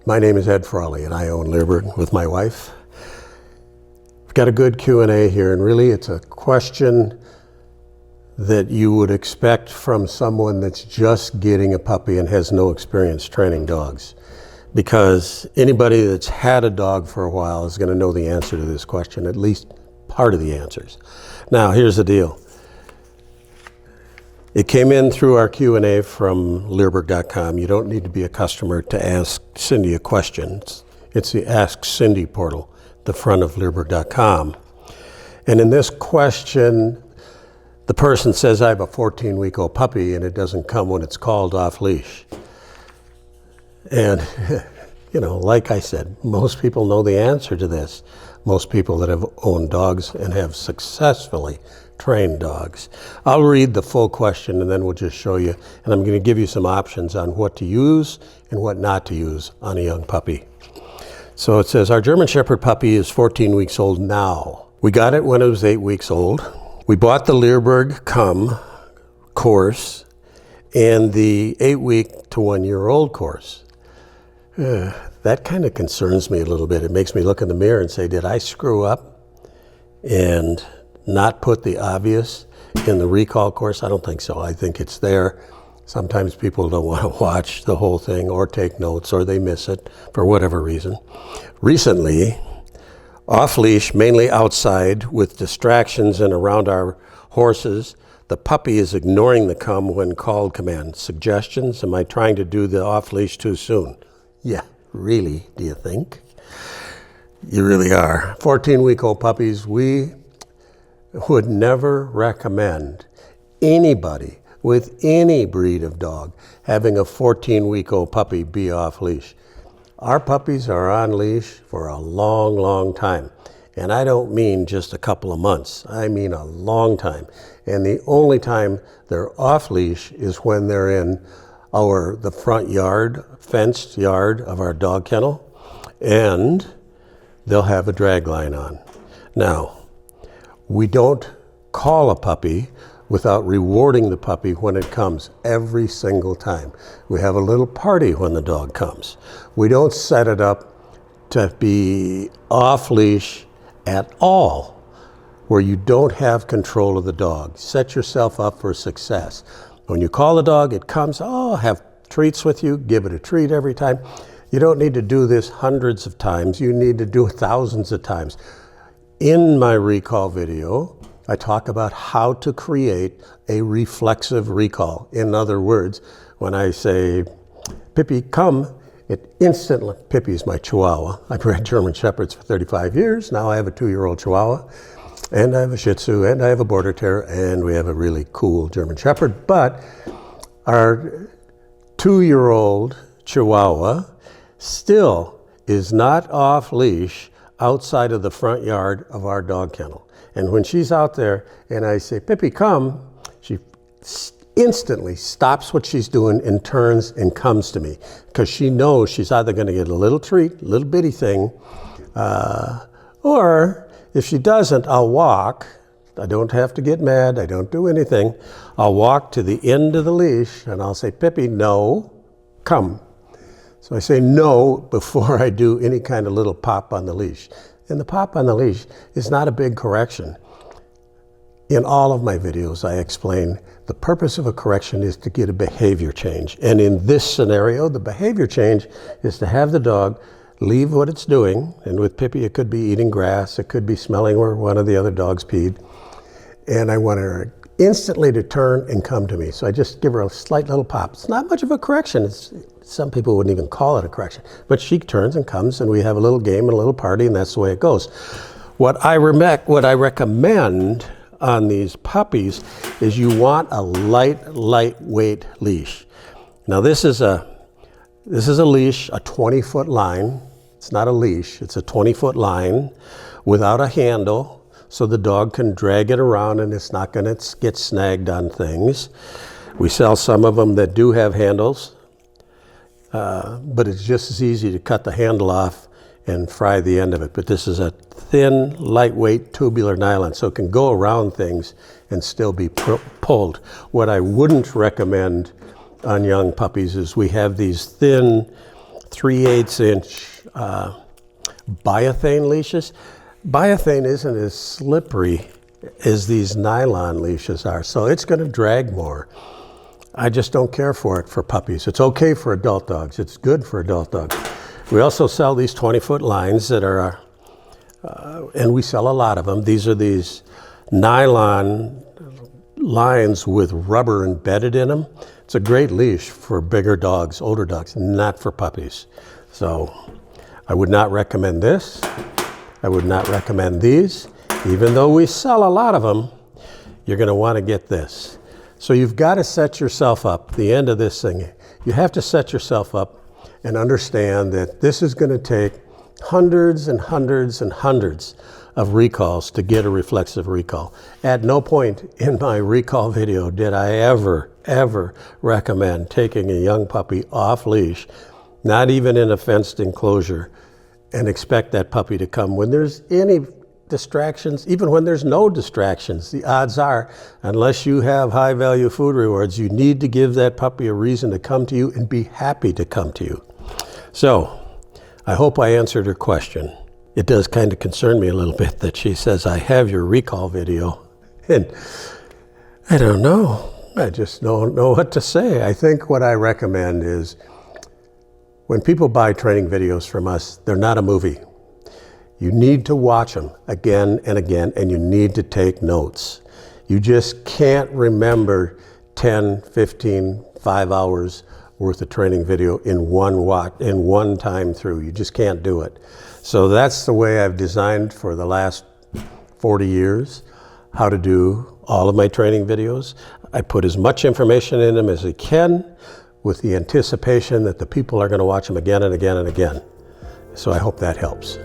My name is Ed Frawley and I own Leerburg with my wife. We've got a good Q&A here, and really it's a question that you would expect from someone that's just getting a puppy and has no experience training dogs. Because anybody that's had a dog for a while is going to know the answer to this question, at least part of the answers. Now, here's the deal. It came in through our Q&A from Leerburg.com. You don't need to be a customer to ask Cindy a question. It's the Ask Cindy portal, the front of Leerburg.com. And in this question, the person says, I have a 14-week-old puppy and it doesn't come when it's called off-leash. And, like I said, most people know the answer to this. Most people that have owned dogs and have successfully trained dogs. I'll read the full question and then we'll just show you, and I'm going to give you some options on what to use and what not to use on a young puppy. So it says, our German Shepherd puppy is 14 weeks old now. We got it when it was 8 weeks old. We bought the Leerburg course and the 8-week to 1-year-old course. That kind of concerns me a little bit. It makes me look in the mirror and say, did I screw up and not put the obvious in the recall course? I don't think so. I think it's there. Sometimes people don't want to watch the whole thing or take notes, or they miss it for whatever reason. Recently, off-leash, mainly outside with distractions and around our horses, the puppy is ignoring the come when called command. Suggestions? Am I trying to do the off-leash too soon? Yeah, really, do you think? You really are. 14-week-old puppies, we would never recommend anybody with any breed of dog having a 14-week-old puppy be off leash. Our puppies are on leash for a long, long time. And I don't mean just a couple of months. I mean a long time. And the only time they're off leash is when they're in the front yard, fenced yard of our dog kennel, and they'll have a drag line on. Now, we don't call a puppy without rewarding the puppy when it comes every single time. We have a little party when the dog comes. We don't set it up to be off leash at all, where you don't have control of the dog. Set yourself up for success. When you call the dog, it comes, have treats with you, give it a treat every time. You don't need to do this hundreds of times. You need to do it thousands of times. In my recall video, I talk about how to create a reflexive recall. In other words, when I say, Pippi, come, it instantly, Pippi is my Chihuahua. I've bred German Shepherds for 35 years. Now I have a 2-year-old Chihuahua, and I have a Shih Tzu, and I have a Border Terrier, and we have a really cool German Shepherd. But our 2-year-old Chihuahua still is not off leash outside of the front yard of our dog kennel. And when she's out there and I say, Pippi, come, she instantly stops what she's doing and turns and comes to me, because she knows she's either going to get a little treat, a little bitty thing, or if she doesn't, I'll walk. I don't have to get mad. I don't do anything. I'll walk to the end of the leash and I'll say, Pippi, no, come. So I say no before I do any kind of little pop on the leash. And the pop on the leash is not a big correction. In all of my videos, I explain the purpose of a correction is to get a behavior change. And in this scenario, the behavior change is to have the dog leave what it's doing. And with Pippi, it could be eating grass. It could be smelling where one of the other dogs peed. And I want her instantly to turn and come to me. So I just give her a slight little pop. It's not much of a correction. Some people wouldn't even call it a correction. But she turns and comes, and we have a little game and a little party, and that's the way it goes. What I recommend on these puppies is you want a lightweight leash. Now this is a leash, a 20-foot line. It's not a leash, it's a 20-foot line without a handle, so the dog can drag it around and it's not going to get snagged on things. We sell some of them that do have handles, but it's just as easy to cut the handle off and fry the end of it. But this is a thin, lightweight tubular nylon, so it can go around things and still be pulled. What I wouldn't recommend on young puppies is we have these thin 3/8 inch biothane leashes. Biothane isn't as slippery as these nylon leashes are, so it's going to drag more. I just don't care for it for puppies. It's okay for adult dogs. It's good for adult dogs. We also sell these 20-foot lines that are, and we sell a lot of them. These are these nylon lines with rubber embedded in them. It's a great leash for bigger dogs, older dogs, not for puppies. So I would not recommend this. I would not recommend these. Even though we sell a lot of them, you're going to want to get this. So you've got to set yourself up, the end of this thing, you have to set yourself up and understand that this is going to take hundreds and hundreds and hundreds of recalls to get a reflexive recall. At no point in my recall video did I ever recommend taking a young puppy off leash, not even in a fenced enclosure, and expect that puppy to come when there's any distractions. Even when there's no distractions, the odds are, unless you have high value food rewards, you need to give that puppy a reason to come to you and be happy to come to you. So I hope I answered her question. It does kind of concern me a little bit that she says, I have your recall video. And I don't know. I just don't know what to say. I think what I recommend is when people buy training videos from us, they're not a movie. You need to watch them again and again, and you need to take notes. You just can't remember 10, 15, 5 hours worth of training video in one time through. You just can't do it. So that's the way I've designed for the last 40 years how to do all of my training videos. I put as much information in them as I can with the anticipation that the people are going to watch them again and again and again. So I hope that helps.